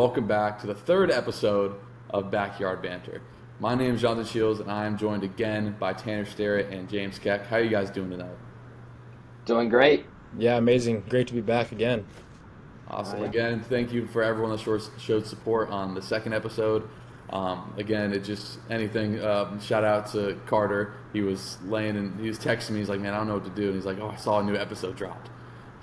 Welcome back to the third episode of Backyard Banter. My name is Jonathan Shields, and I am joined again by Tanner Starrett and James Keck. How are you guys doing tonight? Doing great. Yeah, amazing. Great to be back again. Awesome. Yeah. Again, thank you for everyone that showed support on the second episode. Again, it just anything. Shout out to Carter. He was texting me. He's like, "Man, I don't know what to do." And he's like, "Oh, I saw a new episode dropped."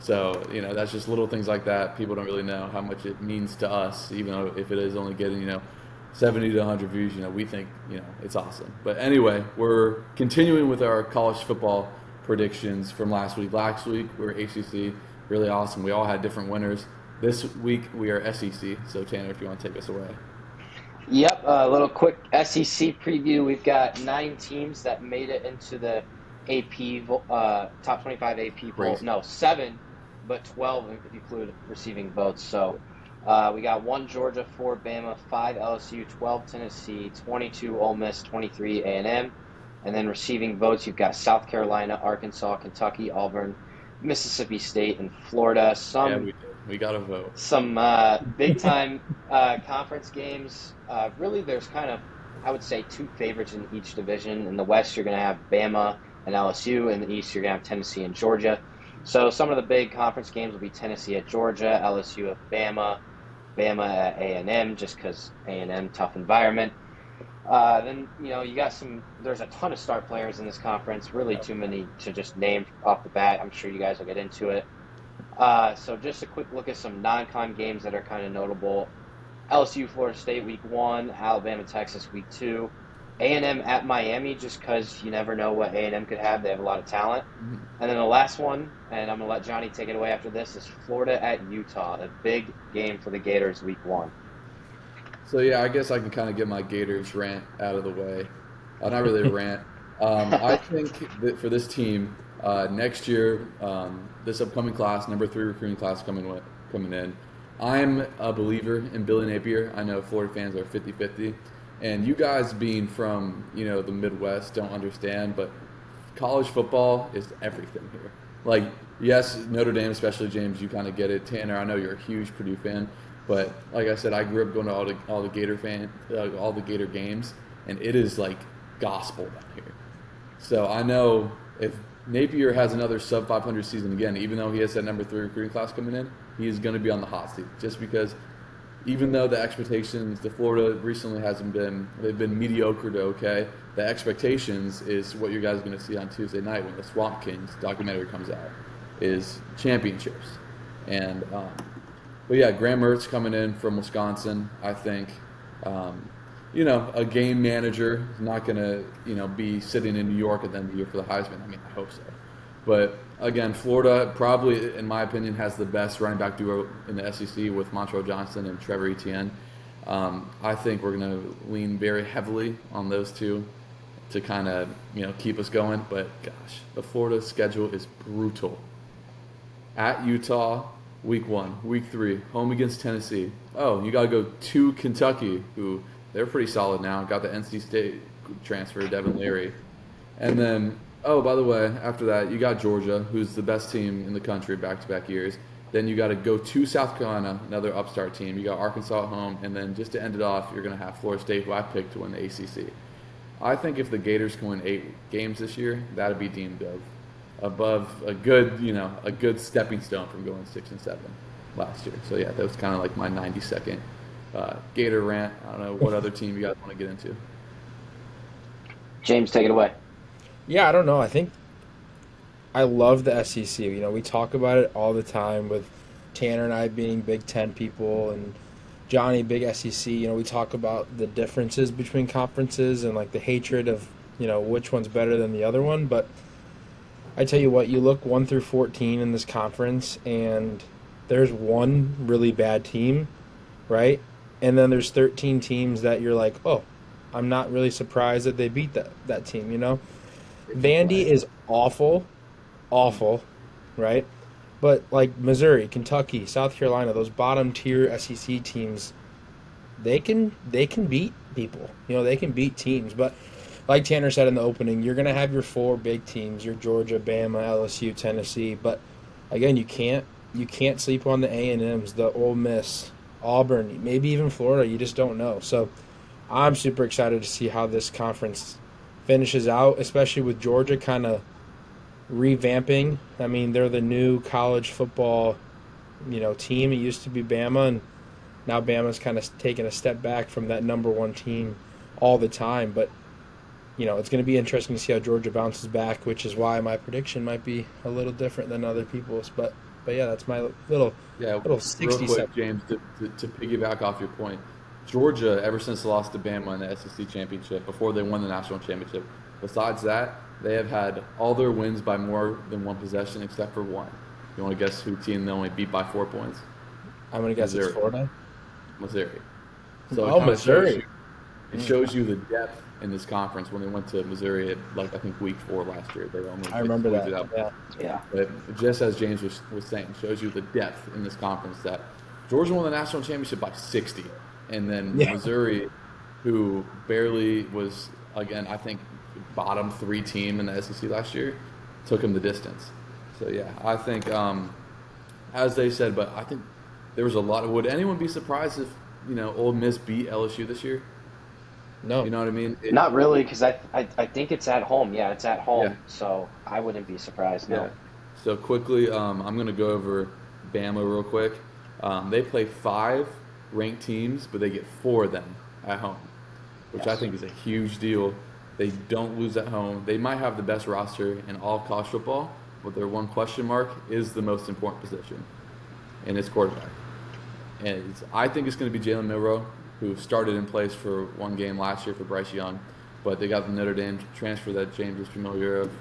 So that's just little things like that. People don't really know how much it means to us, even though if it is only getting 70 to 100 views. We think it's awesome. But anyway, we're continuing with our college football predictions from last week. Last week we were ACC, really awesome. We all had different winners. This week we are SEC. So Tanner, if you want to take us away. Yep, a little quick SEC preview. We've got 9 teams that made it into the AP top 25 AP poll. No, 7, but 12 if you include receiving votes. So we got 1 Georgia, 4 Bama, 5 LSU, 12 Tennessee, 22 Ole Miss, 23 A&M. And then receiving votes, you've got South Carolina, Arkansas, Kentucky, Auburn, Mississippi State, and Florida. We got to vote. Some big-time conference games. Really, there's kind of, I would say, 2 favorites in each division. In the West, you're going to have Bama and LSU. In the East, you're going to have Tennessee and Georgia. So some of the big conference games will be Tennessee at Georgia, LSU at Bama, Bama at A&M, just because A&M, tough environment. Then, you got there's a ton of star players in this conference, really too many to just name off the bat. I'm sure you guys will get into it. So just a quick look at some non-con games that are kind of notable. LSU, Florida State, week 1, Alabama, Texas, week 2. A&M at Miami, just because you never know what A&M could have. They have a lot of talent. Mm-hmm. And then the last one, and I'm going to let Johnny take it away after this, is Florida at Utah, a big game for the Gators week 1. So, yeah, I guess I can kind of get my Gators rant out of the way. Not really a rant. I think that for this team, next year, this upcoming class, number 3 recruiting class coming in, I'm a believer in Billy Napier. I know Florida fans are 50-50. And you guys being from, the Midwest don't understand, but college football is everything here. Like, yes, Notre Dame, especially James, you kind of get it. Tanner, I know you're a huge Purdue fan, but like I said, I grew up going to all the Gator games, and it is like gospel down here. So I know if Napier has another sub-500 season again, even though he has that number 3 recruiting class coming in, he is going to be on the hot seat, just because even though the expectations, the Florida recently they've been mediocre to okay, the expectations is what you guys are going to see on Tuesday night when the Swamp Kings documentary comes out, is championships. And, but yeah, Graham Mertz coming in from Wisconsin, I think, a game manager is not going to, be sitting in New York at the end of the year for the Heisman. I mean, I hope so. But again, Florida probably, in my opinion, has the best running back duo in the SEC with Montrell Johnson and Trevor Etienne. I think we're going to lean very heavily on those two to kind of, keep us going. But gosh, the Florida schedule is brutal. At Utah, week 1. Week 3, home against Tennessee. Oh, you got to go to Kentucky, who they're pretty solid now. Got the NC State transfer, Devin Leary. And then, oh, by the way, after that, you got Georgia, who's the best team in the country back-to-back years. Then you got to go to South Carolina, another upstart team. You got Arkansas at home. And then just to end it off, you're going to have Florida State, who I picked to win the ACC. I think if the Gators can win 8 games this year, that would be deemed above a good stepping stone from going 6-7 last year. So, yeah, that was kind of like my 90-second Gator rant. I don't know what other team you guys want to get into. James, take it away. Yeah, I don't know. I think I love the SEC. We talk about it all the time with Tanner and I being Big Ten people and Johnny, big SEC. We talk about the differences between conferences and like the hatred of, which one's better than the other one. But I tell you what, you look 1 through 14 in this conference and there's one really bad team, right? And then there's 13 teams that you're like, oh, I'm not really surprised that they beat that team, Vandy is awful, right? But like Missouri, Kentucky, South Carolina, those bottom tier SEC teams, they can beat people. They can beat teams. But like Tanner said in the opening, you're gonna have your 4 big teams, your Georgia, Bama, LSU, Tennessee. But again, you can't sleep on the A&Ms, the Ole Miss, Auburn, maybe even Florida. You just don't know. So I'm super excited to see how this conference finishes out, especially with Georgia kind of revamping. I mean, they're the new college football, team. It used to be Bama, and now Bama's kind of taken a step back from that number one team all the time. But it's going to be interesting to see how Georgia bounces back, which is why my prediction might be a little different than other people's. But yeah, that's my little Yeah, little real 60 quick, second. James, to piggyback off your point, Georgia, ever since they lost to Bama in the SEC championship, before they won the national championship, besides that, they have had all their wins by more than one possession except for one. You want to guess who team they only beat by 4 points? I'm going to guess it's Missouri. Florida. Missouri. So it Oh, kind of shows Missouri. you, it shows you the depth in this conference. When they went to Missouri at, like, I think week 4 last year, they almost I remember squeezed that. it out. Yeah. Yeah. But just as James was saying, shows you the depth in this conference that Georgia won the national championship by 60. And then Yeah. Missouri, who barely was, again, I think, bottom 3 team in the SEC last year, took them the distance. So, yeah, I think, as they said, but I think there was a lot of – would anyone be surprised if, Ole Miss beat LSU this year? No. You know what I mean? Not really, because I think it's at home. Yeah, it's at home, Yeah. so I wouldn't be surprised. No. Yeah. So quickly, I'm going to go over Bama real quick. They play 5 ranked teams, but they get 4 of them at home, which I Yes. think is a huge deal. They don't lose at home. They might have the best roster in all college football, but their one question mark is the most important position, and it's quarterback. And I think it's going to be Jalen Milroe, who started in place for one game last year for Bryce Young, but they got the Notre Dame transfer that James is familiar of.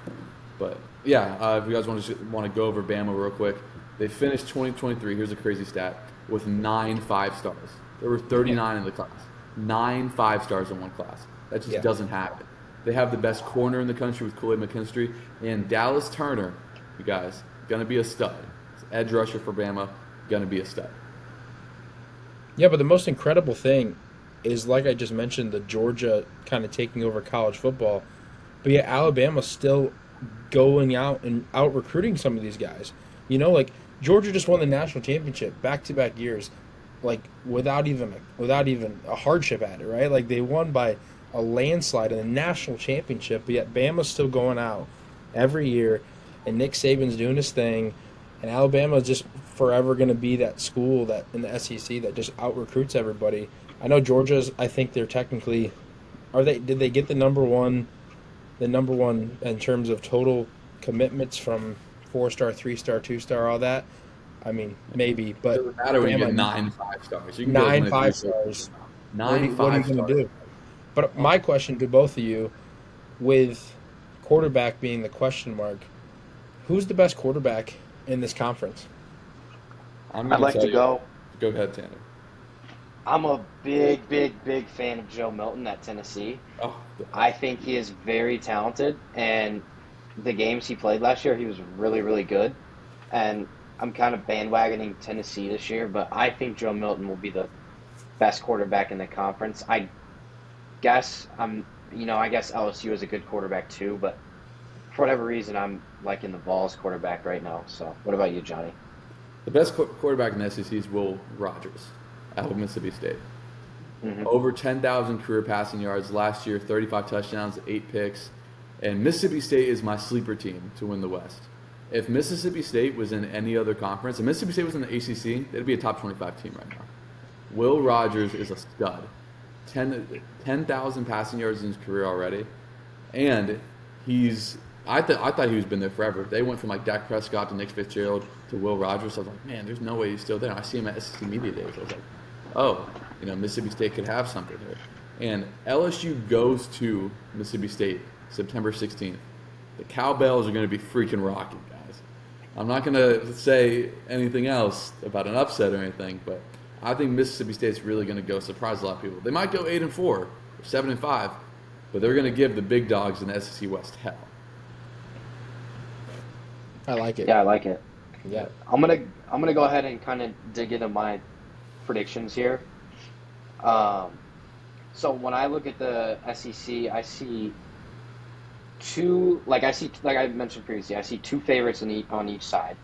But yeah, if you guys want to go over Bama real quick, they finished 2023. Here's a crazy stat with 9 5-stars. There were 39 in the class. 9 5-stars in one class. That just Yeah. doesn't happen. They have the best corner in the country with Kool-Aid McKinstry, and Dallas Turner, you guys, gonna be a stud. Edge rusher for Bama, gonna be a stud. Yeah, but the most incredible thing is, like I just mentioned, the Georgia kind of taking over college football. But yet Alabama's still going out and out recruiting some of these guys. Like Georgia just won the national championship back-to-back years, like without even a hardship at it, right? Like they won by a landslide in the national championship, but yet Bama's still going out every year, and Nick Saban's doing his thing, and Alabama's just forever going to be that school that in the SEC that just out recruits everybody. I know Georgia's. I think they're technically, are they? Did they get the number one in terms of total commitments from 4-star, 3-star, 2-star, all that? I mean, maybe, It but doesn't matter when you Bama, get 9 5-stars. You can go as 9 many as 5 you stars. want. What are 9 you going 5-stars. to do? But my question to both of you, with quarterback being the question mark, who's the best quarterback in this conference? I'm I'd gonna like tell to you. go. Go ahead, Tanner. I'm a big fan of Joe Milton at Tennessee. Oh, I think he is very talented, and the games he played last year, he was really good. And I'm kind of bandwagoning Tennessee this year, but I think Joe Milton will be the best quarterback in the conference. I guess LSU is a good quarterback too, but for whatever reason, I'm liking the Vols quarterback right now. So, what about you, Johnny? the best quarterback in the SEC is Will Rogers out of Mississippi State. Mm-hmm. Over 10,000 career passing yards last year, 35 touchdowns, 8 picks. And Mississippi State is my sleeper team to win the West. If Mississippi State was in any other conference, and Mississippi State was in the ACC, it'd be a top 25 team right now. Will Rogers is a stud. 10,000 passing yards in his career already. And I thought he was been there forever. They went from like Dak Prescott to Nick Fitzgerald to Will Rogers. I was like, man, there's no way he's still there. I see him at SEC Media Days. I was like, oh, Mississippi State could have something here. And LSU goes to Mississippi State September 16th. The Cowbells are going to be freaking rocking, guys. I'm not going to say anything else about an upset or anything, but I think Mississippi State's really going to go surprise a lot of people. They might go 8-4 or 7-5, but they're going to give the big dogs in the SEC West hell. I like it. Yeah, I like it. Yeah. I'm gonna go ahead and kind of dig into my predictions here. So when I look at the SEC, I see like I mentioned previously, I see two favorites on each side,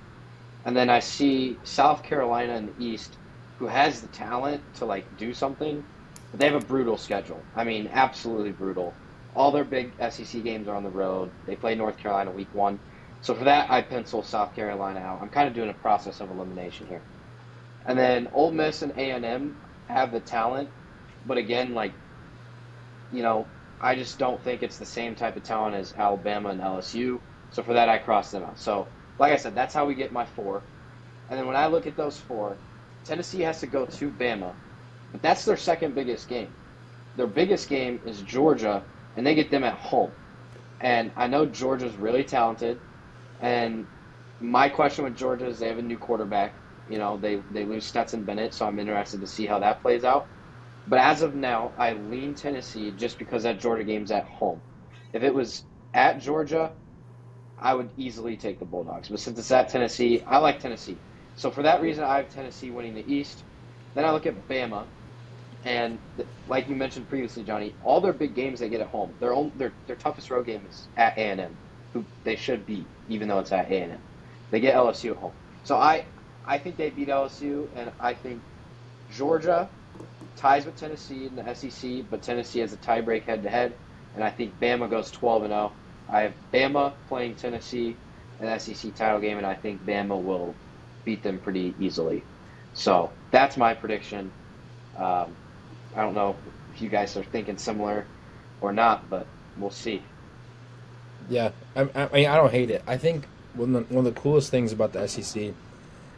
and then I see South Carolina in the East who has the talent to like do something, but they have a brutal schedule. I mean, absolutely brutal. All their big SEC games are on the road. They play North Carolina week 1. So for that, I pencil South Carolina out. I'm kind of doing a process of elimination here. And then Ole Miss and A&M have the talent, but again, like, I just don't think it's the same type of talent as Alabama and LSU. So for that, I cross them out. So, like I said, that's how we get my 4. And then when I look at those 4, Tennessee has to go to Bama, but that's their second biggest game. Their biggest game is Georgia, and they get them at home. And I know Georgia's really talented. And my question with Georgia is they have a new quarterback. They lose Stetson Bennett, so I'm interested to see how that plays out. But as of now, I lean Tennessee just because that Georgia game's at home. If it was at Georgia, I would easily take the Bulldogs. But since it's at Tennessee, I like Tennessee. So for that reason, I have Tennessee winning the East. Then I look at Bama, and like you mentioned previously, Johnny, all their big games they get at home. Their toughest road game is at A&M, who they should beat, even though it's at A&M. They get LSU at home. So I think they beat LSU, and I think Georgia ties with Tennessee in the SEC, but Tennessee has a tiebreak head-to-head, and I think Bama goes 12-0. I have Bama playing Tennessee in the SEC title game, and I think Bama will beat them pretty easily. So that's my prediction. I don't know if you guys are thinking similar or not, but we'll see. Yeah, I mean, I don't hate it. I think one of the coolest things about the SEC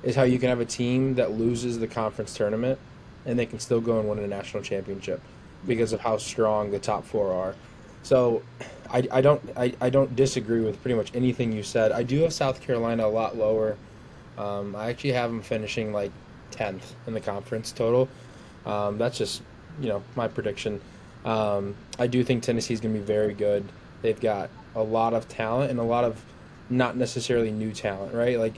is how you can have a team that loses the conference tournament and they can still go and win a national championship because of how strong the top 4 are. So I don't disagree with pretty much anything you said. I do have South Carolina a lot lower. I actually have them finishing like 10th in the conference total. That's just my prediction. I do think Tennessee's going to be very good. They've got a lot of talent and a lot of not necessarily new talent, right? Like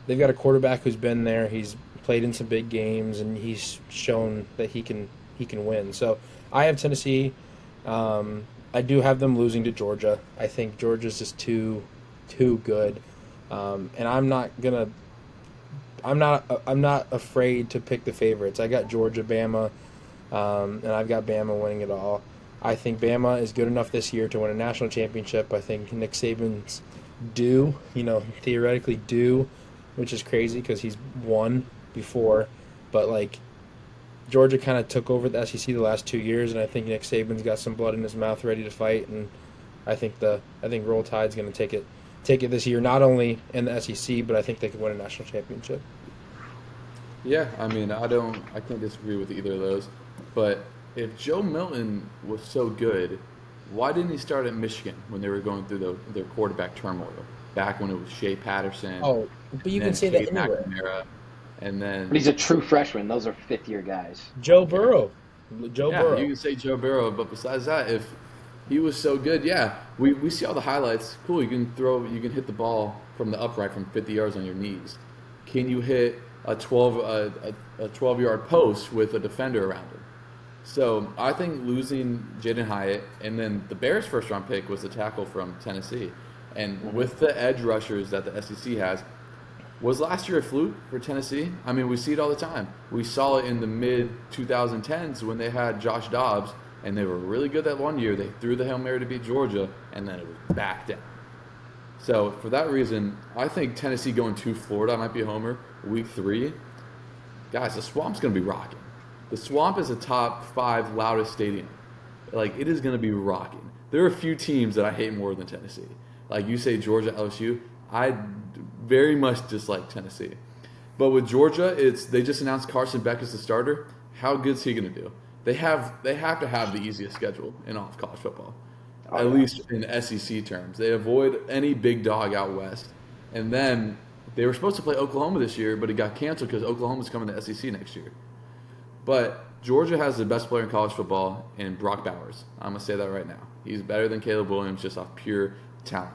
they've got a quarterback who's been there. He's played in some big games and he's shown that he can win. So I have Tennessee. I do have them losing to Georgia. I think Georgia's just too good. And I'm not afraid to pick the favorites. I got Georgia, Bama, and I've got Bama winning it all. I think Bama is good enough this year to win a national championship. I think Nick Saban's due, theoretically due, which is crazy because he's won before. But, like, Georgia kind of took over the SEC the last 2 years, and I think Nick Saban's got some blood in his mouth ready to fight. And I think Roll Tide's going to take it this year, not only in the SEC, but I think they could win a national championship. Yeah, I mean, I can't disagree with either of those. But if Joe Milton was so good, why didn't he start at Michigan when they were going through their quarterback turmoil? Back when it was Shea Patterson. Oh, but you can say that anywhere. McNamara, and then, But he's a true freshman. Those are 5th-year guys. Joe Burrow. Burrow. You can say Joe Burrow, but besides that, if he was so good, we see all the highlights. Cool, you can hit the ball from the upright from 50 yards on your knees. Can you hit a 12-yard post with a defender around him? So I think losing Jaden Hyatt, and then the Bears' first-round pick was the tackle from Tennessee. And with the edge rushers that the SEC has, was last year a fluke for Tennessee? I mean, we see it all the time. We saw it in the mid-2010s when they had Josh Dobbs, and they were really good that one year. They threw the Hail Mary to beat Georgia, and then it was back down. So for that reason, I think Tennessee going to Florida, I might be a homer, week 3. Guys, the Swamp's going to be rocking. The Swamp is a top 5 loudest stadium. Like, it is going to be rocking. There are a few teams that I hate more than Tennessee. Like you say, Georgia, LSU. I very much dislike Tennessee. But with Georgia, they just announced Carson Beck as the starter. How good's he going to do? They have to have the easiest schedule in all of college football, at least in SEC terms. They avoid any big dog out west. And then they were supposed to play Oklahoma this year, but it got canceled because Oklahoma's coming to SEC next year. But Georgia has the best player in college football in Brock Bowers. I'm going to say that right now. He's better than Caleb Williams just off pure talent.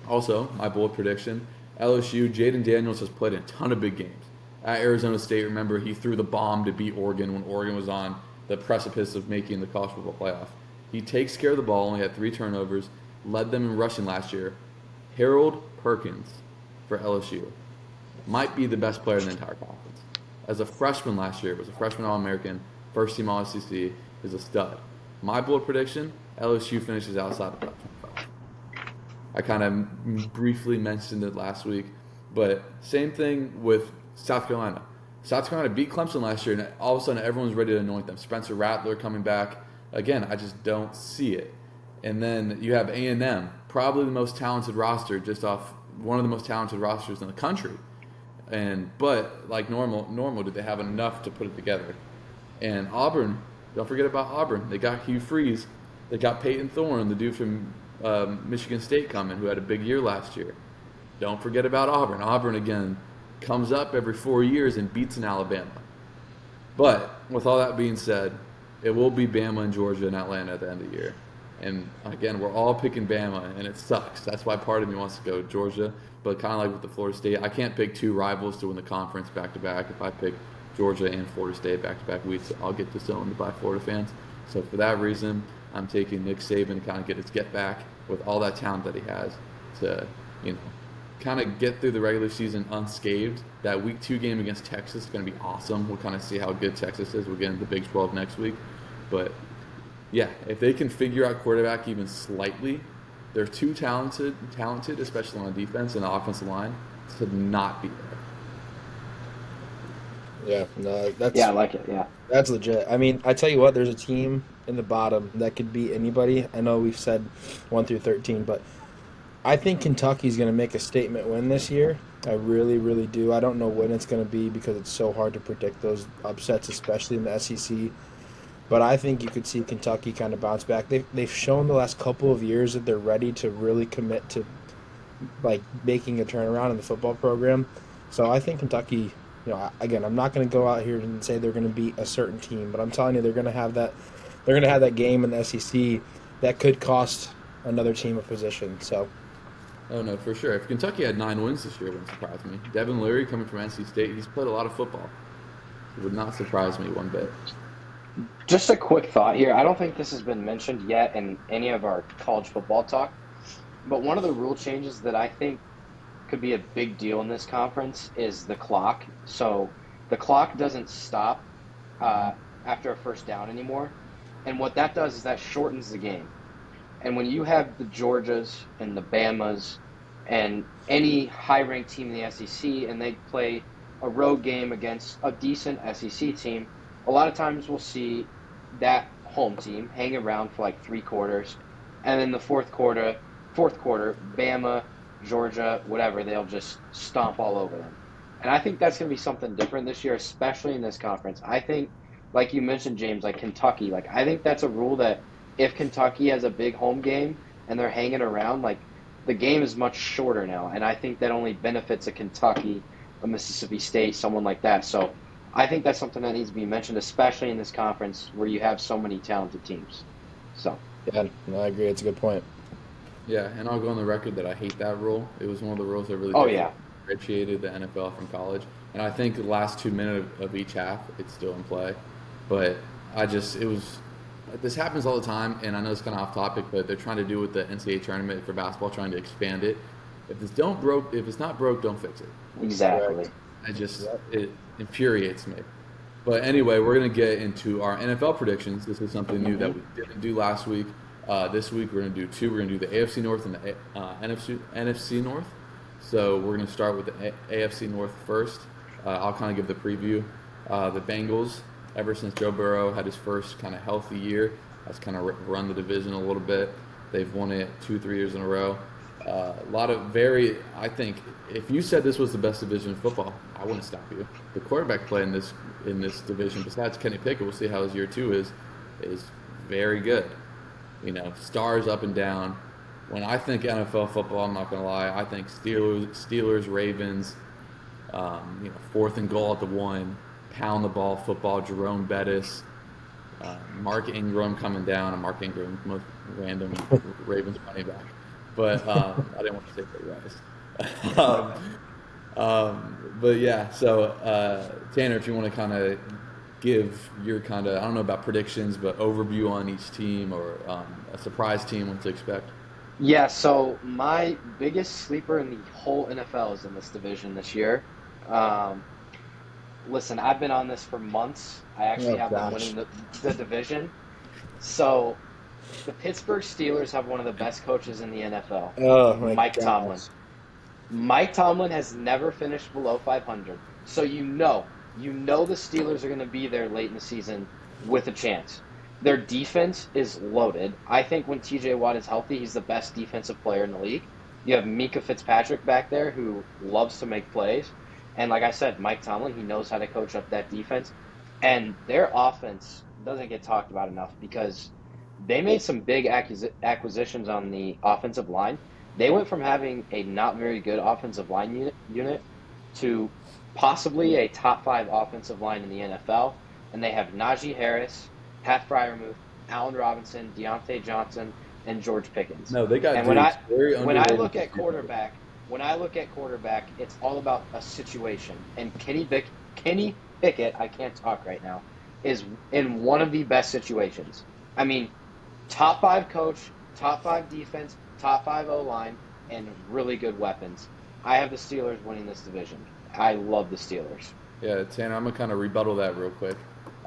Also, my bold prediction, LSU, Jaden Daniels has played in a ton of big games. At Arizona State, remember, he threw the bomb to beat Oregon when Oregon was on the precipice of making the college football playoff. He takes care of the ball, only had 3 turnovers, led them in rushing last year. Harold Perkins for LSU might be the best player in the entire conference. as a freshman last year, was a freshman All-American, first team All-SEC, is a stud. My bold prediction, LSU finishes outside the top 25. I kind of briefly mentioned it last week, but same thing with South Carolina. South Carolina beat Clemson last year, and all of a sudden everyone's ready to anoint them. Spencer Rattler coming back. Again, I just don't see it. And then you have A&M, probably the most talented roster, just off one of the most talented rosters in the country. But like normal, did they have enough to put it together? And Auburn, don't forget about Auburn. They got Hugh Freeze. They got Peyton Thorne, the dude from Michigan State coming, who had a big year last year. Don't forget about Auburn. Auburn, again, comes up every 4 years and beats an Alabama. But with all that being said, it will be Bama and Georgia and Atlanta at the end of the year. And again, we're all picking Bama, and it sucks. That's why part of me wants to go Georgia. But kind of like with the Florida State, I can't pick two rivals to win the conference back-to-back. If I pick Georgia and Florida State back-to-back weeks, I'll get disowned by Florida fans. So for that reason, I'm taking Nick Saban to kind of get his get-back with all that talent that he has to, kind of get through the regular season unscathed. That Week 2 game against Texas is going to be awesome. We'll kind of see how good Texas is. We'll get into the Big 12 next week. But, yeah, if they can figure out quarterback even slightly, they're too talented, especially on defense and the offensive line, to not be there. Yeah, no, that's Yeah, I like it. Yeah. that's legit. I mean, I tell you what, there's a team in the bottom that could beat anybody. I know we've said 1 through 13, but I think Kentucky's going to make a statement win this year. I really, really do. I don't know when it's going to be because it's so hard to predict those upsets, especially in the SEC. But I think you could see Kentucky kind of bounce back. They've shown the last couple of years that they're ready to really commit to like making a turnaround in the football program. So I think Kentucky, again, I'm not going to go out here and say they're going to beat a certain team, but I'm telling you they're going to have that. They're going to have that game in the SEC that could cost another team a position. So. Oh, no, for sure. If Kentucky had 9 wins this year, it wouldn't surprise me. Devin Leary coming from NC State, he's played a lot of football. It would not surprise me one bit. Just a quick thought here. I don't think this has been mentioned yet in any of our college football talk, but one of the rule changes that I think could be a big deal in this conference is the clock. So the clock doesn't stop after a first down anymore, and what that does is that shortens the game. And when you have the Georgias and the Bamas and any high-ranked team in the SEC and they play a road game against a decent SEC team, a lot of times we'll see that home team hang around for like 3 quarters, and then the fourth quarter, Bama, Georgia, whatever, they'll just stomp all over them. And I think that's going to be something different this year, especially in this conference. I think, like you mentioned, James, like Kentucky, I think that's a rule that if Kentucky has a big home game and they're hanging around, the game is much shorter now. And I think that only benefits a Kentucky, a Mississippi State, someone like that. So I think that's something that needs to be mentioned, especially in this conference where you have so many talented teams. So. Yeah, no, I agree. It's a good point. Yeah, and I'll go on the record that I hate that rule. It was one of the rules that really differentiated the NFL from college. And I think the last 2 minutes of each half, it's still in play. But this happens all the time, and I know it's kind of off topic, but they're trying to do with the NCAA tournament for basketball, trying to expand it. If it's not broke, don't fix it. Exactly. It infuriates me. But anyway, we're going to get into our NFL predictions. This is something new that we didn't do last week. This week we're going to do 2. We're going to do the AFC North and the NFC North. So we're going to start with the AFC North first. I'll kind of give the preview. The Bengals, ever since Joe Burrow had his first kind of healthy year, has kind of run the division a little bit. They've won it 2-3 years in a row. I think if you said this was the best division in football, I wouldn't stop you. The quarterback play in this division, besides Kenny Pickett, we'll see how his year 2 is very good. Stars up and down. When I think NFL football, I'm not going to lie, I think Steelers, Ravens, 4th and goal at the 1, pound the ball football, Jerome Bettis, Mark Ingram coming down, and Mark Ingram, most random Ravens running back. But I didn't want to say the rest. But yeah, so Tanner, if you want to kind of give your I don't know about predictions, but overview on each team or a surprise team, what to expect. Yeah, so my biggest sleeper in the whole NFL is in this division this year. Listen, I've been on this for months. I actually Oh have them gosh. winning the division. So the Pittsburgh Steelers have one of the best coaches in the NFL, Oh my Mike Tomlin. gosh. Mike Tomlin has never finished below 500. So you know the Steelers are going to be there late in the season with a chance. Their defense is loaded. I think when TJ Watt is healthy, he's the best defensive player in the league. You have Mika Fitzpatrick back there who loves to make plays. And like I said, Mike Tomlin, he knows how to coach up that defense. And their offense doesn't get talked about enough because they made some big acquisitions on the offensive line. They went from having a not very good offensive line unit to possibly a top five offensive line in the NFL. And they have Najee Harris, Pat Fryermuth, Allen Robinson, Deontay Johnson, and George Pickens. No, they got And dudes very when I underrated. when I look at quarterback, it's all about a situation. And Kenny Pickett, I can't talk right now, is in one of the best situations. I mean, top five coach, top five defense, top five O line, and really good weapons. I have the Steelers winning this division. I love the Steelers. Yeah, Tanner, I'm gonna kind of rebuttal that real quick.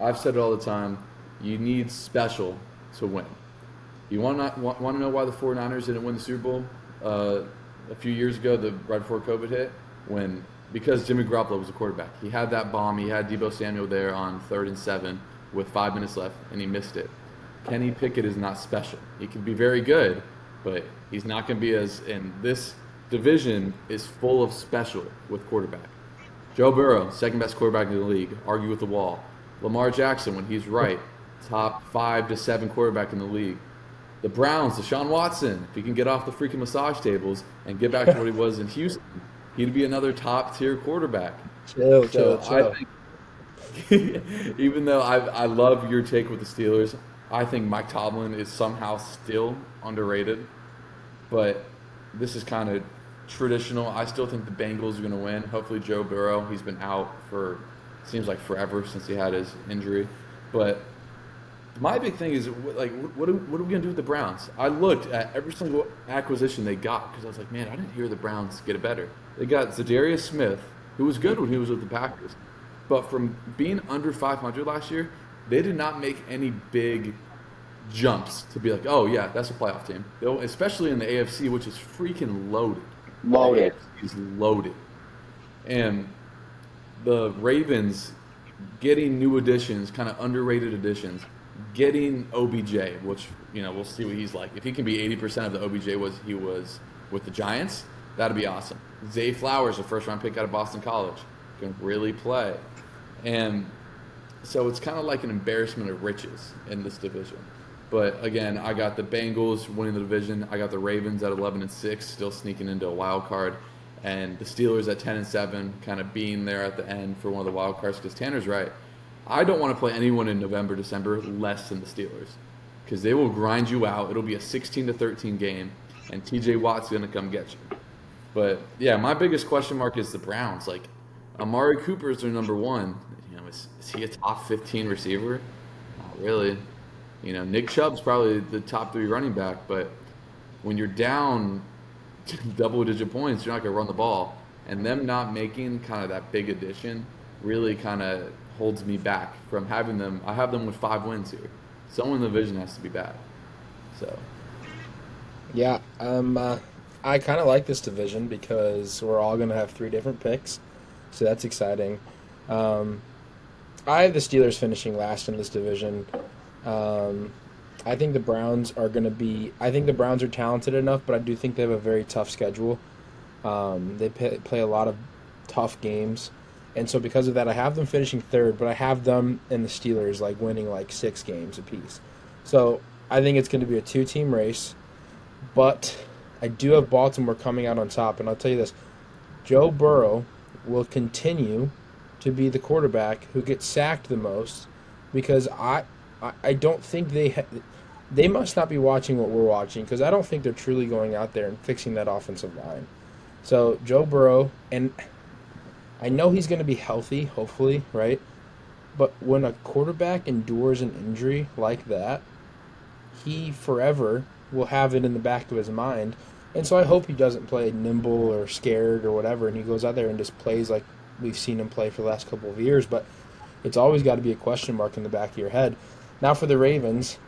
I've said it all the time. You need special to win. You want to know why the 49ers didn't win the Super Bowl a few years ago, right before COVID hit? Because Jimmy Garoppolo was the quarterback. He had that bomb. He had Deebo Samuel there on 3rd and 7 with 5 minutes left, and he missed it. Kenny Pickett is not special. He can be very good, but he's not going to be as. And this division is full of special with quarterback. Joe Burrow, second best quarterback in the league, argue with the wall. Lamar Jackson, when he's right, top 5 to 7 quarterback in the league. The Browns, Deshaun Watson, if he can get off the freaking massage tables and get back to what he was in Houston, he'd be another top-tier quarterback. Chill. I think, even though I love your take with the Steelers, I think Mike Tomlin is somehow still underrated. But this is kind of traditional. I still think the Bengals are going to win. Hopefully Joe Burrow, he's been out for, seems like forever since he had his injury. But my big thing is, like, what are we going to do with the Browns? I looked at every single acquisition they got because I was like, man, I didn't hear the Browns get it better. They got Zadarius Smith, who was good when he was with the Packers. But from being under 500 last year, they did not make any big jumps to be like, oh, yeah, that's a playoff team. Especially in the AFC, which is freaking loaded. Loaded. The AFC is loaded. And the Ravens getting new additions, kind of underrated additions, getting OBJ, which, we'll see what he's like. If he can be 80% of the OBJ he was with the Giants, that'd be awesome. Zay Flowers, a first-round pick out of Boston College, can really play. And so it's kind of like an embarrassment of riches in this division. But again, I got the Bengals winning the division. I got the Ravens at 11-6, still sneaking into a wild card, and the Steelers at 10-7, kind of being there at the end for one of the wild cards. Because Tanner's right, I don't want to play anyone in November, December less than the Steelers, because they will grind you out. It'll be a 16-13 game, and TJ Watt's going to come get you. But yeah, my biggest question mark is the Browns. Like, Amari Cooper is their number one. Is he a top 15 receiver? Not really. Nick Chubb's probably the top 3 running back, but when you're down double-digit points, you're not going to run the ball. And them not making kind of that big addition really kind of holds me back from having them. I have them with 5 wins here. Someone in the division has to be bad. So. Yeah, I kind of like this division because we're all going to have 3 different picks, so that's exciting. I have the Steelers finishing last in this division. I think the Browns are going to be. I think the Browns are talented enough, but I do think they have a very tough schedule. They play a lot of tough games, and so because of that, I have them finishing third. But I have them and the Steelers like winning like 6 games apiece. So I think it's going to be a 2-team race, but I do have Baltimore coming out on top, and I'll tell you this: Joe Burrow will continue to be the quarterback who gets sacked the most because I don't think they must not be watching what we're watching because I don't think they're truly going out there and fixing that offensive line. So Joe Burrow, and I know he's going to be healthy, hopefully, right? But when a quarterback endures an injury like that, he forever will have it in the back of his mind. And so I hope he doesn't play nimble or scared or whatever, and he goes out there and just plays like we've seen him play for the last couple of years, but it's always got to be a question mark in the back of your head. Now for the Ravens,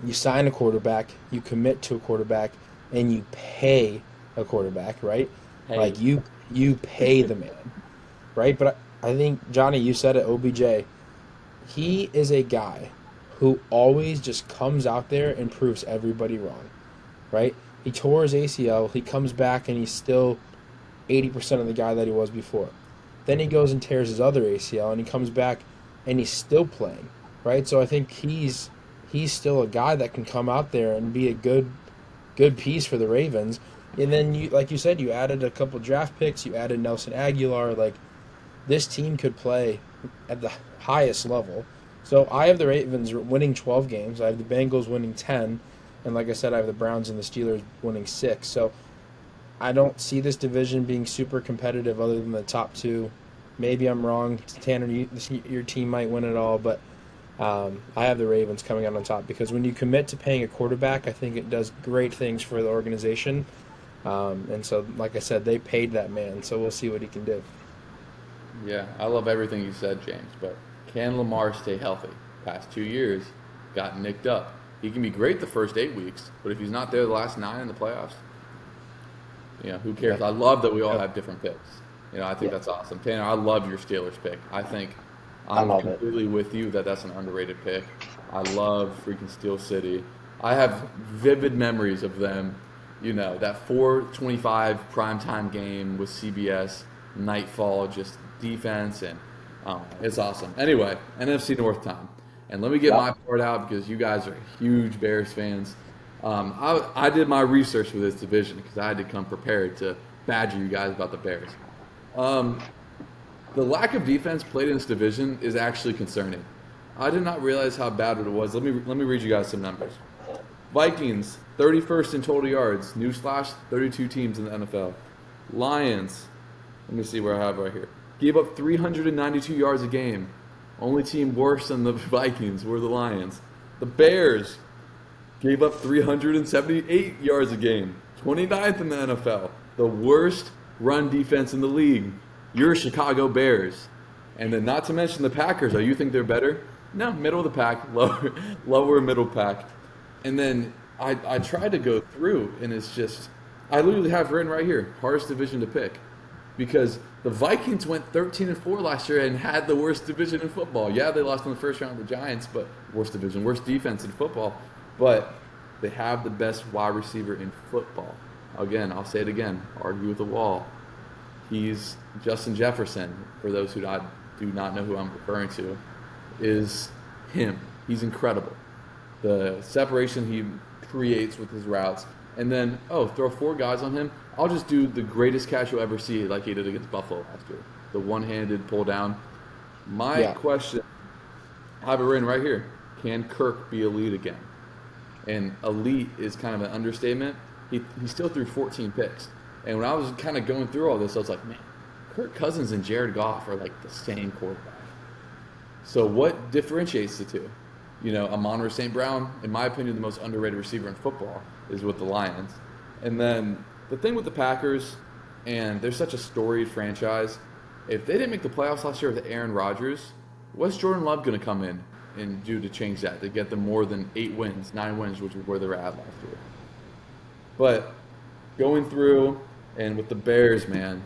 you sign a quarterback, you commit to a quarterback, and you pay a quarterback, right? Hey. Like you pay the man, right? But I think, Johnny, you said it, OBJ, he is a guy who always just comes out there and proves everybody wrong, right? He tore his ACL, he comes back, and he's still 80% of the guy that he was before. Then he goes and tears his other ACL, and he comes back, and he's still playing, right? So I think he's still a guy that can come out there and be a good piece for the Ravens. And then, you, like you said, you added a couple draft picks, you added Nelson Aguilar. Like, this team could play at the highest level. So I have the Ravens winning 12 games. I have the Bengals winning 10. And like I said, I have the Browns and the Steelers winning 6. So I don't see this division being super competitive other than the top two. Maybe I'm wrong. Tanner, your team might win it all, but I have the Ravens coming out on top because when you commit to paying a quarterback, I think it does great things for the organization. And so, like I said, they paid that man, so we'll see what he can do. Yeah, I love everything you said, James, but can Lamar stay healthy? Past 2 years, got nicked up. He can be great the first 8 weeks, but if he's not there the last 9 in the playoffs, who cares? I love that we all have different picks. I think that's awesome. Tanner, I love your Steelers pick. I think I'm completely with you that that's an underrated pick. I love freaking Steel City. I have vivid memories of them, that 4:25 primetime game with CBS, Nightfall, just defense, and it's awesome. Anyway, NFC North time. And let me get my part out because you guys are huge Bears fans. I did my research for this division because I had to come prepared to badger you guys about the Bears. The lack of defense played in this division is actually concerning. I did not realize how bad it was. Let me read you guys some numbers. Vikings, 31st in total yards. Newsflash, 32 teams in the NFL. Lions, let me see where I have right here. Gave up 392 yards a game. Only team worse than the Vikings were the Lions. The Bears gave up 378 yards a game. 29th in the NFL. The worst run defense in the league. Your Chicago Bears. And then not to mention the Packers. You think they're better? No, middle of the pack. Lower middle pack. And then I tried to go through, and it's just, I literally have written right here, hardest division to pick. Because the Vikings went 13-4 last year and had the worst division in football. Yeah, they lost in the first round to the Giants, but worst division, worst defense in football. But they have the best wide receiver in football. Again, I'll say it again, argue with the wall. He's Justin Jefferson, for those who do not know who I'm referring to, is him. He's incredible. The separation he creates with his routes. And then, throw 4 guys on him. I'll just do the greatest catch you'll ever see like he did against Buffalo last year. The one-handed pull down. My question, I have it written right here. Can Kirk be elite again? And elite is kind of an understatement. He still threw 14 picks. And when I was kind of going through all this, I was like, man, Kirk Cousins and Jared Goff are like the same quarterback. So what differentiates the two? Amon-Ra St. Brown, in my opinion, the most underrated receiver in football, is with the Lions. And then the thing with the Packers, and they're such a storied franchise, if they didn't make the playoffs last year with Aaron Rodgers, what's Jordan Love going to come in and do to change that, to get them more than 9 wins, which is where they're at last year? But going through, and with the Bears, man,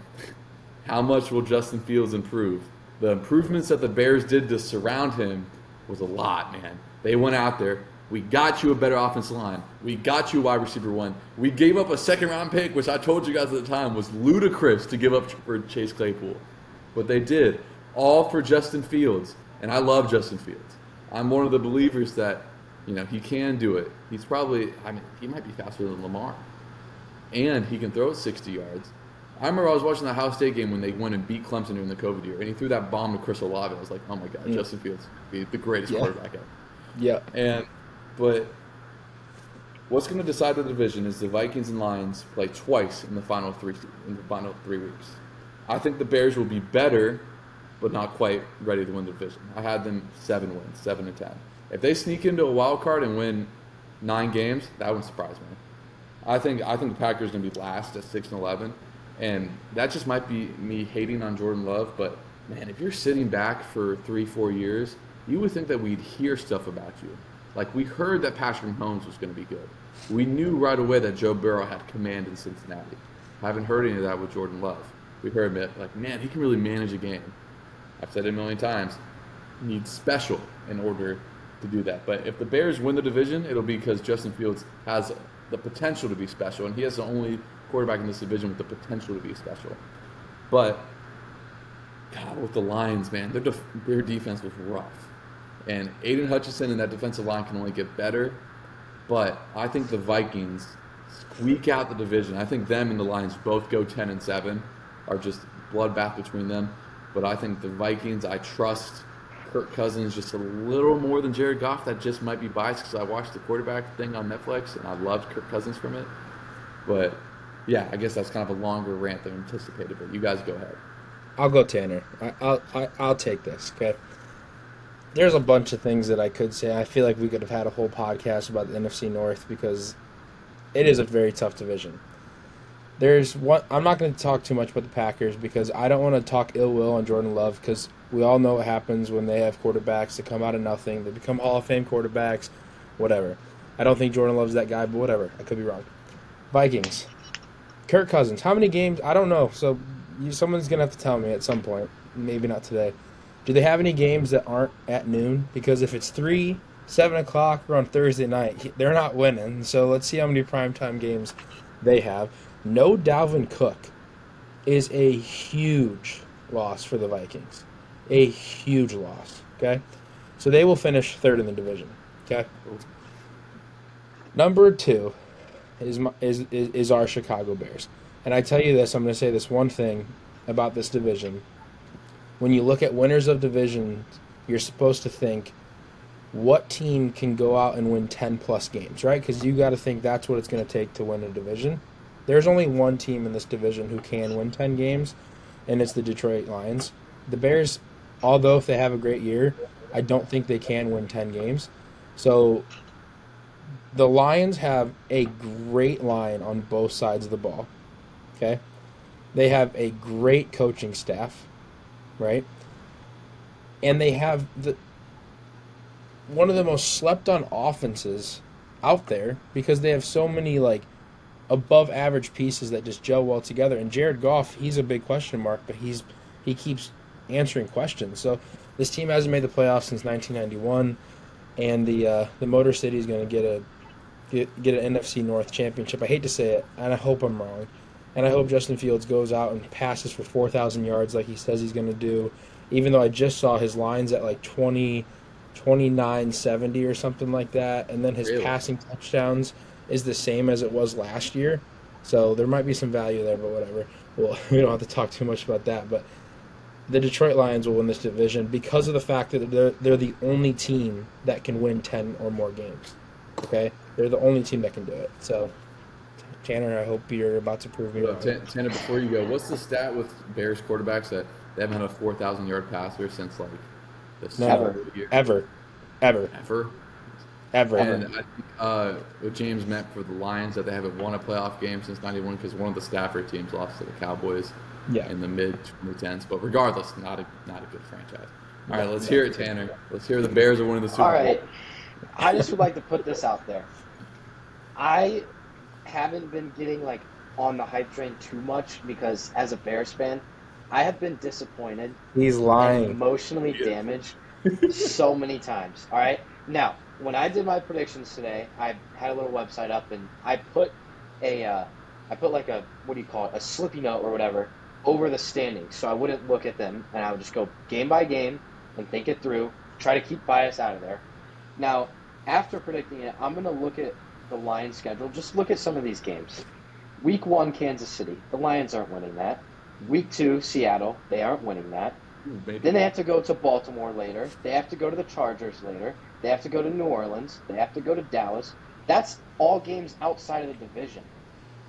how much will Justin Fields improve? The improvements that the Bears did to surround him was a lot, man. They went out there. We got you a better offensive line. We got you a wide receiver 1. We gave up a second-round pick, which I told you guys at the time was ludicrous to give up for Chase Claypool. But they did, all for Justin Fields. And I love Justin Fields. I'm one of the believers that, he can do it. He's probably, he might be faster than Lamar. And he can throw it 60 yards. I remember I was watching the Ohio State game when they went and beat Clemson during the COVID year, and he threw that bomb to Chris Olave. I was like, oh my God, Justin Fields be the greatest quarterback ever. Yeah. But what's going to decide the division is the Vikings and Lions play twice in the final 3 weeks. I think the Bears will be better, but not quite ready to win the division. I had them 7 wins, 7-10. If they sneak into a wild card and win 9 games, that wouldn't surprise me. I think the Packers are going to be last at 6-11. And that just might be me hating on Jordan Love, but man, if you're sitting back for 3-4 years, you would think that we'd hear stuff about you. Like we heard that Patrick Mahomes was going to be good. We knew right away that Joe Burrow had command in Cincinnati. Haven't heard any of that with Jordan Love. We heard him like, man, he can really manage a game. I've said it a million times. He needs special in order to do that. But if the Bears win the division, it'll be because Justin Fields has the potential to be special, and he has the only quarterback in this division with the potential to be special. But God, with the Lions, man, their defense was rough, and Aiden Hutchinson and that defensive line can only get better. But I think the Vikings squeak out the division. I think them and the Lions both go 10-7, are just bloodbath between them. But I think the Vikings, I trust Kirk Cousins just a little more than Jared Goff. That just might be biased because I watched the quarterback thing on Netflix and I loved Kirk Cousins from it. But yeah, I guess that's kind of a longer rant than anticipated. But you guys go ahead. I'll go Tanner. I'll take this. Okay. There's a bunch of things that I could say. I feel like we could have had a whole podcast about the NFC North because it is a very tough division. There's one. I'm not going to talk too much about the Packers because I don't want to talk ill will on Jordan Love because we all know what happens when they have quarterbacks that come out of nothing. They become Hall of Fame quarterbacks, whatever. I don't think Jordan Love's that guy, but whatever. I could be wrong. Vikings. Kirk Cousins. How many games? I don't know. So someone's going to have to tell me at some point. Maybe not today. Do they have any games that aren't at noon? Because if it's 3, 7 o'clock, or on Thursday night, they're not winning. So let's see how many primetime games they have. No Dalvin Cook is a huge loss for the Vikings. A huge loss, okay? So they will finish third in the division, okay? Number 2 is our Chicago Bears. And I tell you this, I'm going to say this one thing about this division. When you look at winners of divisions, you're supposed to think, what team can go out and win 10-plus games, right? Because you got to think that's what it's going to take to win a division. There's only one team in this division who can win 10 games, and it's the Detroit Lions. The Bears, although if they have a great year, I don't think they can win 10 games. So the Lions have a great line on both sides of the ball, okay? They have a great coaching staff, right? And they have one of the most slept-on offenses out there because they have so many, above average pieces that just gel well together. And Jared Goff, he's a big question mark, but he keeps answering questions. So this team hasn't made the playoffs since 1991, and the Motor City is going to get an NFC North championship. I hate to say it, and I hope I'm wrong. And I hope Justin Fields goes out and passes for 4,000 yards like he says he's going to do, even though I just saw his lines at 29-70 or something like that, and then his passing touchdowns is the same as it was last year. So there might be some value there, but whatever. Well, we don't have to talk too much about that. But the Detroit Lions will win this division because of the fact that they're the only team that can win 10 or more games. Okay? They're the only team that can do it. So, Tanner, I hope you're about to prove me wrong. Tanner, before you go, what's the stat with Bears quarterbacks that they haven't had a 4,000-yard passer since, the start of the year? Ever. And I think what James meant for the Lions, that they haven't won a playoff game since 91 because one of the Stafford teams lost to the Cowboys in the mid-2010s. But regardless, not a good franchise. All right, let's hear it, Tanner. Let's hear the Bears are winning the Super Bowl. All right. I just would like to put this out there. I haven't been getting on the hype train too much because as a Bears fan, I have been disappointed. He's lying. And emotionally damaged so many times. All right? Now, when I did my predictions today, I had a little website up and I put a slippy note or whatever over the standings so I wouldn't look at them and I would just go game by game and think it through, try to keep bias out of there. Now, after predicting it, I'm going to look at the Lions' schedule. Just look at some of these games. Week 1, Kansas City. The Lions aren't winning that. Week 2, Seattle. They aren't winning that. Then they have to go to Baltimore later. They have to go to the Chargers later. They have to go to New Orleans. They have to go to Dallas. That's all games outside of the division.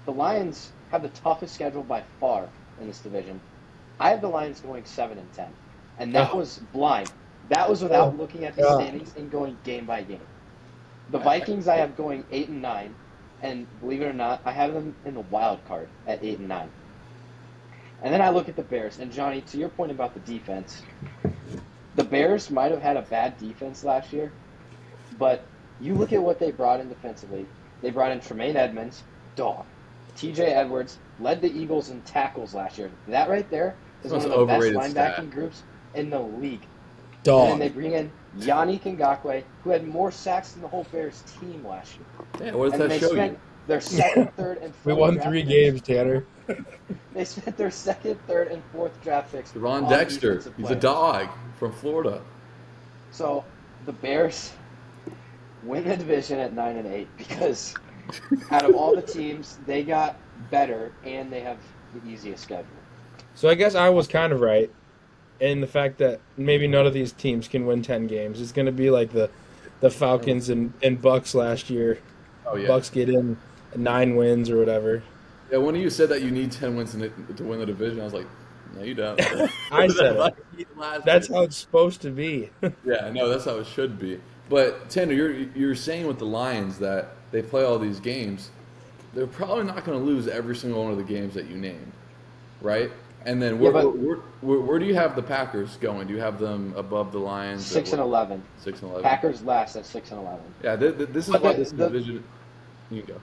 The Lions have the toughest schedule by far in this division. I have the Lions going 7-10, and that was blind. That was without looking at the standings and going game by game. The Vikings I have going 8-9, and believe it or not, I have them in the wild card at 8-9. And then I look at the Bears, and Johnny, to your point about the defense, the Bears might have had a bad defense last year, but you look at what they brought in defensively. They brought in Tremaine Edmonds, dog. TJ Edwards led the Eagles in tackles last year. That right there is one of the best linebacking groups in the league. Dog. And then they bring in Yannick Ngakoue, who had more sacks than the whole Bears team last year. Yeah, what does that show you? Their second, third, and fourth. We won 3 games, Tanner. They spent their second, third, and fourth draft picks. Ron Dexter, he's a dog from Florida. So the Bears win the division at 9-8 because out of all the teams, they got better and they have the easiest schedule. So I guess I was kind of right in the fact that maybe none of these teams can win 10 games. It's going to be like the Falcons and Bucks last year. Oh yeah, Bucks get in 9 wins or whatever. Yeah, when you said that you need 10 wins to win the division, I was like, no, you don't. I said it. That's how it's supposed to be. Yeah, no, that's how it should be. But Tanner, you're saying with the Lions that they play all these games, they're probably not going to lose every single one of the games that you named, right? And then where do you have the Packers going? Do you have them above the Lions? 6-11. 6-11. Packers last at 6-11. Yeah, this is why this division. You can go.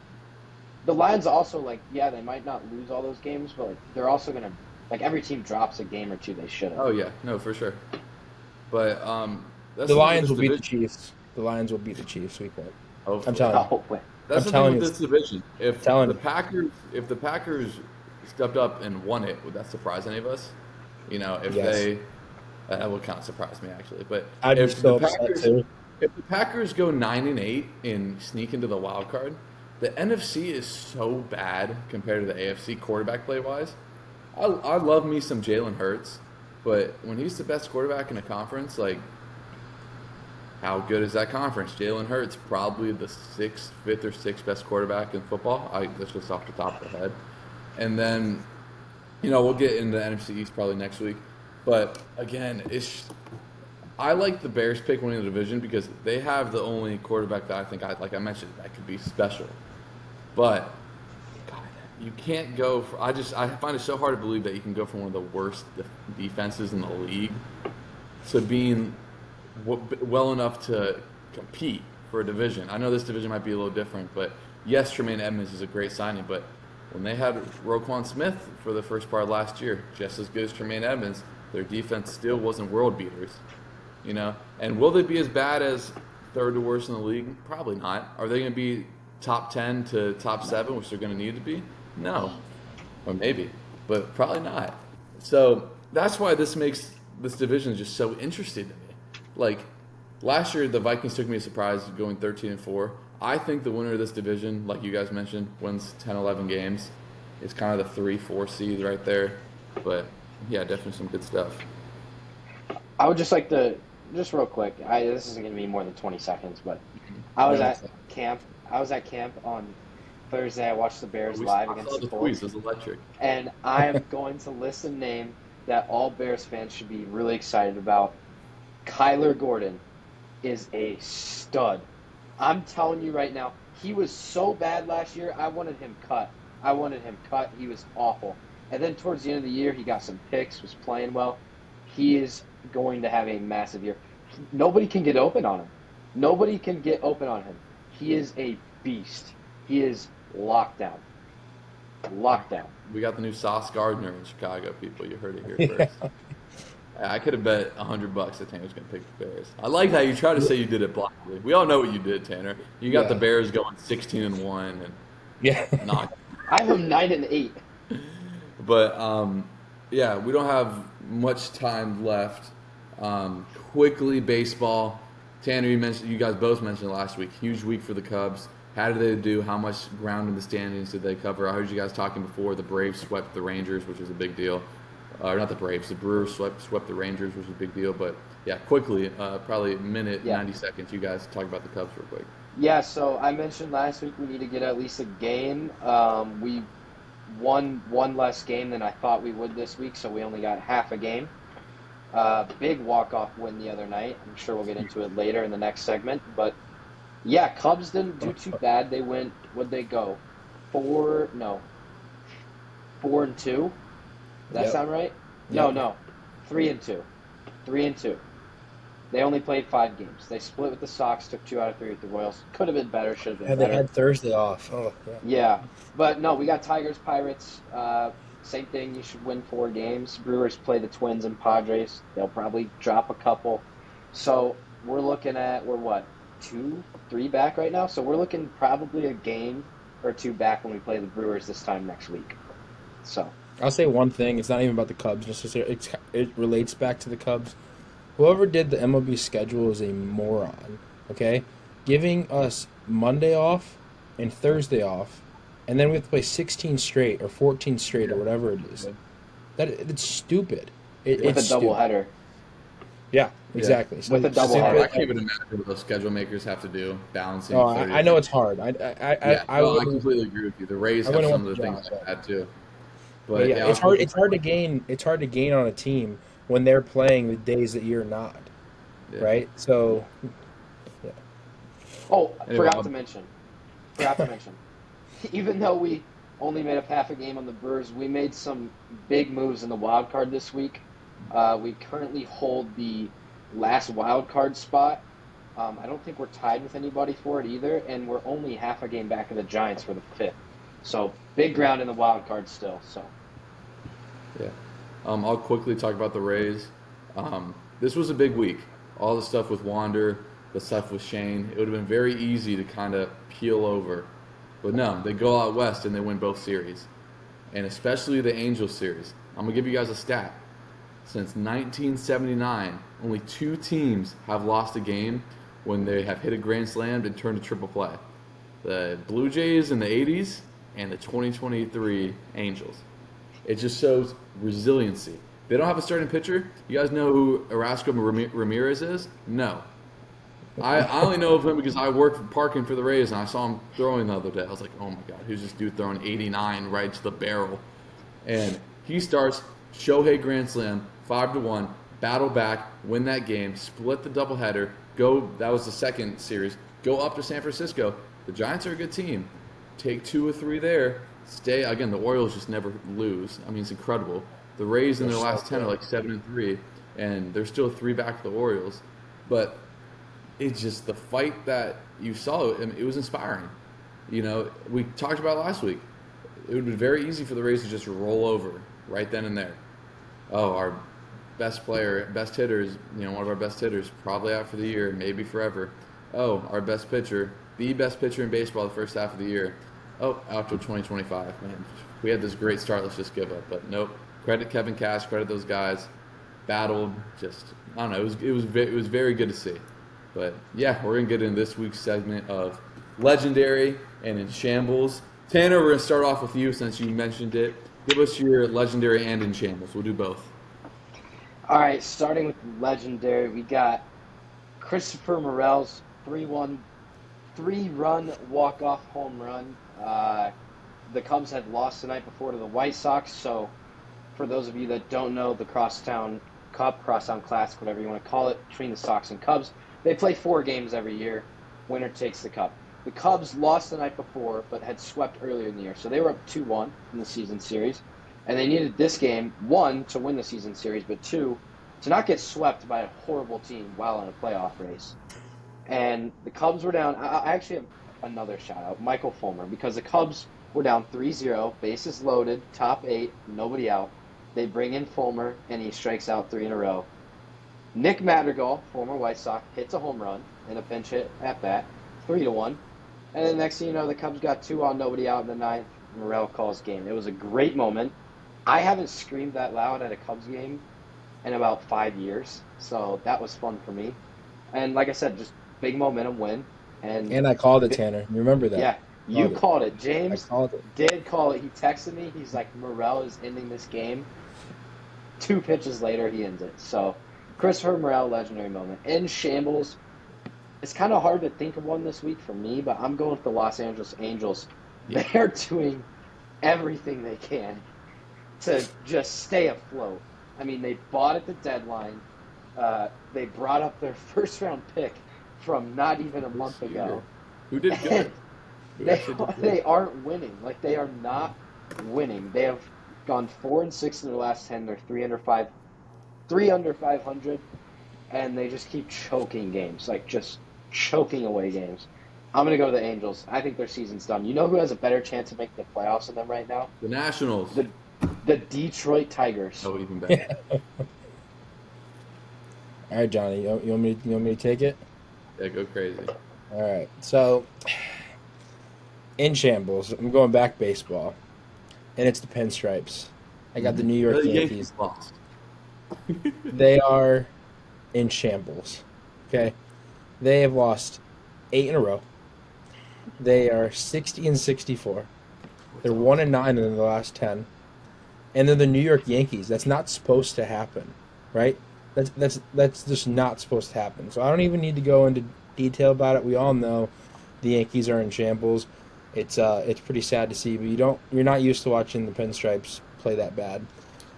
The Lions also they might not lose all those games, but they're also gonna every team drops a game or two they should have. Oh yeah, no, for sure. But the Lions will beat the Chiefs. The Lions will beat the Chiefs week 1. Hopefully. I'm telling you. Wait. That's the thing with this division. If the Packers stepped up and won it, would that surprise any of us? You know, if they that would kind of surprise me actually. But I'd be so upset too. If the Packers go 9-8 and sneak into the wild card, the NFC is so bad compared to the AFC quarterback play wise. I love me some Jalen Hurts, but when he's the best quarterback in a conference, how good is that conference? Jalen Hurts probably the 5th or 6th best quarterback in football. That's just off the top of the head. And then, we'll get into the NFC East probably next week. But again, I like the Bears pick winning the division because they have the only quarterback that I think, like I mentioned, that could be special. But God, you can't go for. I find it so hard to believe that you can go from one of the worst defenses in the league to being well enough to compete for a division. I know this division might be a little different, but yes, Tremaine Edmonds is a great signing, but when they had Roquan Smith for the first part of last year, just as good as Tremaine Edmonds, their defense still wasn't world beaters, And will they be as bad as third to worst in the league? Probably not. Are they going to be top 10 to top 7, which they're going to need to be? No. Or maybe, but probably not. So that's why this makes this division just so interesting to me. Last year, the Vikings took me a surprise going 13-4. I think the winner of this division, like you guys mentioned, wins 10, 11 games. It's kind of the 3-4 seed right there. But, yeah, definitely some good stuff. I would just like to, just real quick, this isn't going to be more than 20 seconds, but I was at camp on Thursday. I watched the Bears live against the Colts. It was electric. And I am going to list a name that all Bears fans should be really excited about. Kyler Gordon is a stud. I'm telling you right now, he was so bad last year, I wanted him cut. He was awful. And then towards the end of the year, he got some picks, was playing well. He is going to have a massive year. Nobody can get open on him. He is a beast. He is locked down. We got the new Sauce Gardner in Chicago, people. You heard it here first. I could have bet $100 that Tanner was going to pick the Bears. I like how you try to say you did it blindly. We all know what you did, Tanner. You got the Bears going 16-1 and not. I have them 9-8. But we don't have much time left. Quickly, baseball. Tanner, you guys both mentioned last week. Huge week for the Cubs. How did they do? How much ground in the standings did they cover? I heard you guys talking before. The Braves swept the Rangers, which is a big deal. Not the Braves. The Brewers swept the Rangers, which is a big deal. But, yeah, quickly, probably a minute, 90 seconds, you guys talk about the Cubs real quick. Yeah, so I mentioned last week we need to get at least a game. We won one less game than I thought we would this week, so we only got half a game. Big walk-off win the other night. I'm sure we'll get into it later in the next segment. But, yeah, Cubs didn't do too bad. They went, what'd they go? 4-2? Does that sound right? Yep. No. 3-2. 3-2. They only played 5 games. They split with the Sox, took 2 out of 3 with the Royals. Could have been better, should have been And better. they had Thursday off. Oh, yeah. Yeah, but no, we got Tigers, Pirates. Same thing. You should win 4 games. Brewers play the Twins and Padres. They'll probably drop a couple. So we're looking at we're what 2, 3 back right now. So we're looking probably a game or 2 back when we play the Brewers this time next week. So I'll say one thing. It's not even about the Cubs necessarily. It relates back to the Cubs. Whoever did the MLB schedule is a moron, okay? Giving us Monday off and Thursday off, and then we have to play 16 straight or 14 straight or whatever it is. It's stupid. with It's a stupid. doubleheader. Yeah, exactly. So With a it's doubleheader. stupid. I can't even imagine what those schedule makers have to do, balancing. Oh, 30 I know it's hard. I I completely agree with you. The Rays I have wouldn't some of want the the things job, like that too. But But yeah, it's hard. It's hard to gain. It's hard to gain on a team when they're playing the days that you're not, right? So, Oh, Anyway, forgot to mention. Even though we only made up half a game on the Brewers, we made some big moves in the wild card this week. We currently hold the last wild card spot. I don't think we're tied with anybody for it either, and we're only half a game back of the Giants for the 5th. So big ground in the wild card still. So Yeah. I'll quickly talk about the Rays. This was a big week. All the stuff with Wander, the stuff with Shane. It would have been very easy to kind of peel over. But no, they go out west and they win both series. And especially the Angels series. I'm going to give you guys a stat. Since 1979, only 2 teams have lost a game when they have hit a grand slam and turned to triple play. The Blue Jays in the 80s and the 2023 Angels. It just shows resiliency. They don't have a starting pitcher. You guys know who Erasco Ramirez is? No. I only know of him because I worked parking for the Rays and I saw him throwing the other day. I was like, oh my God, who's this dude throwing 89 right to the barrel? And he starts, Shohei grand slam, 5-1, battle back, win that game, split the doubleheader, go. That was the second series. Go up to San Francisco. The Giants are a good team. Take 2 or 3 there. Stay again. The Orioles just never lose. I mean, it's incredible. The Rays in their last 10 are like 7-3, and they're still 3 back to the Orioles. But it's just the fight that you saw. I mean, it was inspiring. You know, we talked about last week. It would be very easy for the Rays to just roll over right then and there. Oh, our best player, best hitters, one of our best hitters, probably out for the year, maybe forever. Oh, our best pitcher, the best pitcher in baseball the first half of the year. Oh, out till 2025. Man, we had this great start. Let's just give up. But nope. Credit Kevin Cash. Credit those guys. Battled. Just I don't know. It was very good to see. But yeah, we're gonna get into this week's segment of legendary and in shambles. Tanner, we're gonna start off with you since you mentioned it. Give us your legendary and in shambles. We'll do both. all right, starting with legendary, we got Christopher Morel's 3-run walk-off home run. The Cubs had lost the night before to the White Sox, so for those of you that don't know, the Crosstown Classic, whatever you want to call it, between the Sox and Cubs, they play 4 games every year. Winner takes the cup. The Cubs lost the night before, but had swept earlier in the year, so they were up 2-1 in the season series, and they needed this game, 1, to win the season series, but 2, to not get swept by a horrible team while in a playoff race. And the Cubs were down. I actually have another shout-out, Michael Fulmer, because the Cubs were down 3-0, bases loaded, top 8, nobody out. They bring in Fulmer, and he strikes out 3 in a row. Nick Madrigal, former White Sox, hits a home run in a pinch hit at bat, 3-1. And then next thing you know, the Cubs got 2 on, nobody out in the 9th. Morel calls game. It was a great moment. I haven't screamed that loud at a Cubs game in about 5 years, so that was fun for me. And like I said, just big momentum win. And I called it, Tanner. You remember that? Yeah, you called it. James I called it. did call it. He texted me. He's like, Morel is ending this game. 2 pitches later, he ends it. So, Christopher Morel, legendary moment. In shambles, it's kind of hard to think of one this week for me, but I'm going with the Los Angeles Angels. Yeah. They're doing everything they can to just stay afloat. I mean, they bought at the deadline. They brought up their first-round pick from not even a month ago. Who did good? They aren't winning. Like, they are not winning. They have gone 4-6 in their last 10. They're 3 under 500, and they just keep choking games, like just choking away games. I'm gonna go to the Angels. I think their season's done. You know who has a better chance of making the playoffs than them right now? The Nationals. The Detroit Tigers. Oh, even better. All right, Johnny, you want me to take it? Yeah, go crazy. All right. So, in shambles, I'm going back baseball, and it's the Pinstripes. I got the New York Yankees. Lost. They are in shambles. Okay, they have lost 8 in a row. They are 60-64. They're 1-9 in the last 10, and they're the New York Yankees. That's not supposed to happen, right? That's just not supposed to happen. So I don't even need to go into detail about it. We all know the Yankees are in shambles. It's pretty sad to see, but you're not used to watching the Pinstripes play that bad.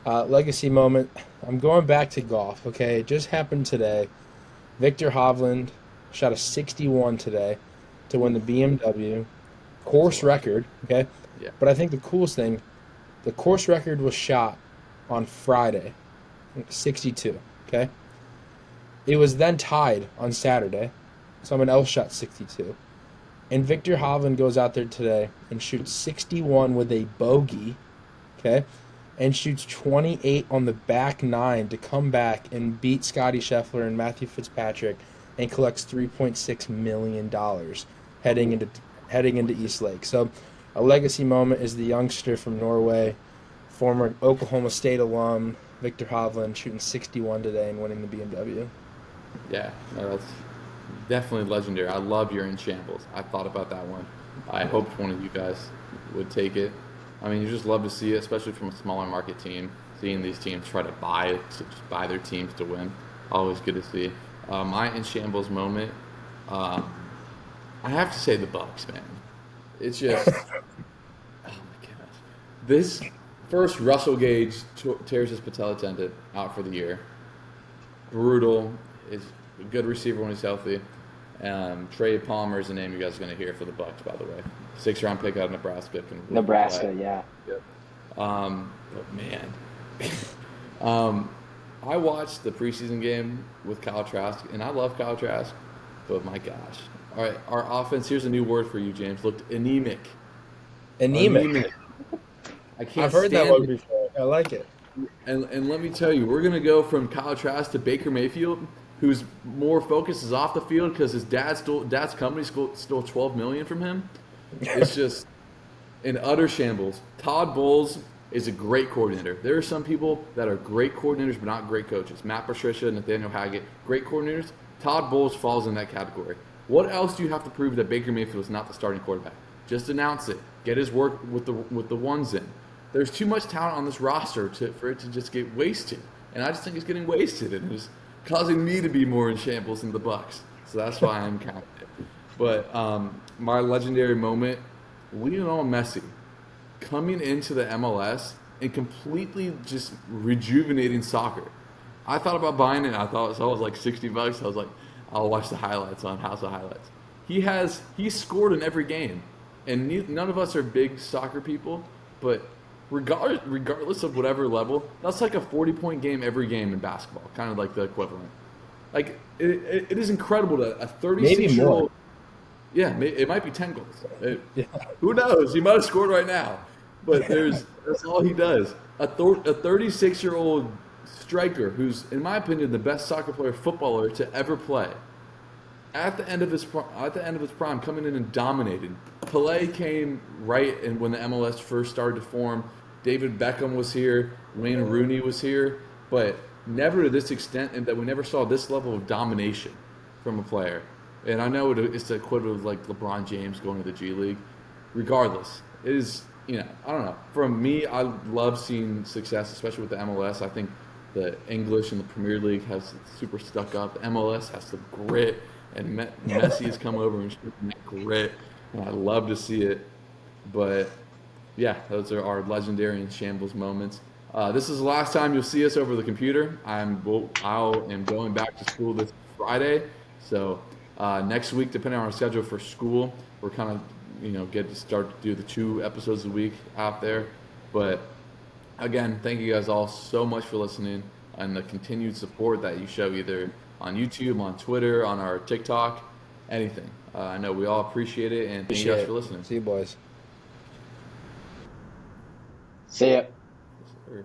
Legacy moment. I'm going back to golf. Okay, it just happened today. Victor Hovland shot a 61 today to win the BMW course record. Okay, Yeah. but I think the coolest thing, the course record was shot on Friday, 62. Okay, it was then tied on Saturday. Someone else shot 62. And Victor Hovland goes out there today and shoots 61 with a bogey, okay, and shoots 28 on the back nine to come back and beat Scotty Scheffler and Matthew Fitzpatrick and collects $3.6 million heading into East Lake. So a legacy moment is the youngster from Norway, former Oklahoma State alum, Victor Hovland, shooting 61 today and winning the BMW. Yeah, no, that's definitely legendary. I love you're in shambles. I thought about that one. I hoped one of you guys would take it. I mean, you just love to see it, especially from a smaller market team. Seeing these teams try to buy their teams to win, always good to see. My in shambles moment, I have to say the Bucks, man. It's just, oh my goodness. This first, Russell Gage tears his patella tendon out for the year. Brutal. Is a good receiver when he's healthy. Trey Palmer is the name you guys are going to hear for the Bucks, by the way. 6th-round pick out of Nebraska. Nebraska, yeah. Yep. But man, I watched the preseason game with Kyle Trask, and I love Kyle Trask, but my gosh. All right, our offense, here's a new word for you, James, looked anemic. Anemic. I can't I've heard that stand one it. before. I like it. And let me tell you, we're going to go from Kyle Trask to Baker Mayfield, whose more focus is off the field because his dad's company stole $12 million from him. It's just in utter shambles. Todd Bowles is a great coordinator. There are some people that are great coordinators but not great coaches. Matt Patricia, Nathaniel Hackett, great coordinators. Todd Bowles falls in that category. What else do you have to prove that Baker Mayfield is not the starting quarterback? Just announce it. Get his work with the ones in. There's too much talent on this roster for it to just get wasted. And I just think it's getting wasted, and it's causing me to be more in shambles than the Bucks. So that's why I'm counting it. But my legendary moment, Lionel Messi coming into the MLS and completely just rejuvenating soccer. I thought about buying it. I thought it was like $60. I was like, I'll watch the highlights on House of Highlights. He scored in every game. And none of us are big soccer people, but regardless of whatever level, that's like a 40-point game every game in basketball, kind of like the equivalent. Like, it is incredible that a 36-year-old... Yeah, it might be 10 goals. Who knows? He might have scored right now. But that's all he does. A 36-year-old striker who's, in my opinion, the best soccer player, footballer to ever play. At the end of his prime, coming in and dominating. Pelé came right and when the MLS first started to form. David Beckham was here. Wayne Rooney was here. But never to this extent, and that we never saw this level of domination from a player. And I know it's the equivalent of like LeBron James going to the G League. Regardless, it is, I don't know. For me, I love seeing success, especially with the MLS. I think the English and the Premier League has super stuck up. The MLS has some grit. And Messi has come over and shown that grit, and I love to see it. But, yeah, those are our legendary and shambles moments. This is the last time you'll see us over the computer. I am going back to school this Friday. So next week, depending on our schedule for school, we're kind of, get to start to do the 2 episodes a week out there. But again, thank you guys all so much for listening and the continued support that you show either on YouTube, on Twitter, on our TikTok, anything. I know we all appreciate it, and thank you Appreciate guys it. for listening. See you, boys. See ya. Yes, sir.